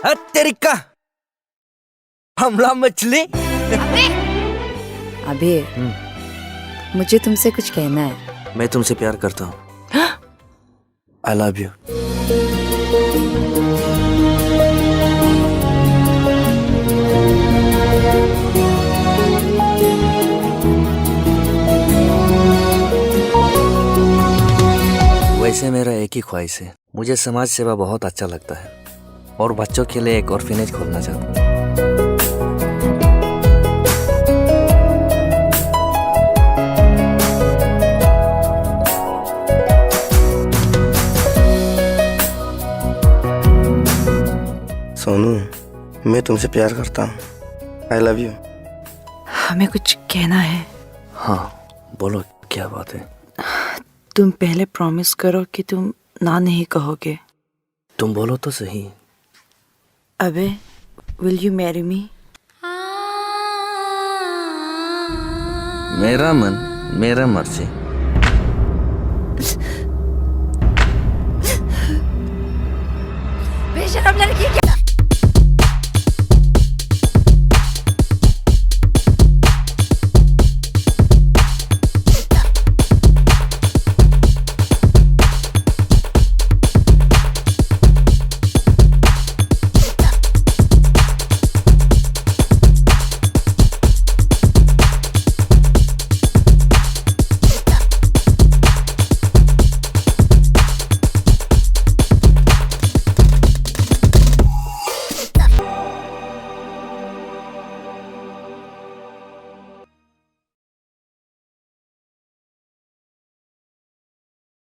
तेरी का हमला मछली। अबे मुझे तुमसे कुछ कहना है। मैं तुमसे प्यार करता हूँ। I love you. वैसे मेरा एक ही ख्वाहिश है, मुझे समाज सेवा बहुत अच्छा लगता है और बच्चों के लिए एक ऑर्फनेज खोलना चाहता हूँ। सोनू, मैं तुमसे प्यार करता हूँ। I love you. हमें कुछ कहना है। हाँ बोलो, क्या बात है? तुम पहले प्रॉमिस करो कि तुम ना नहीं कहोगे। तुम बोलो तो सही। अबे विल यू मैरी मी? मेरा मन मेरा मर्जी। बेशरम लड़की।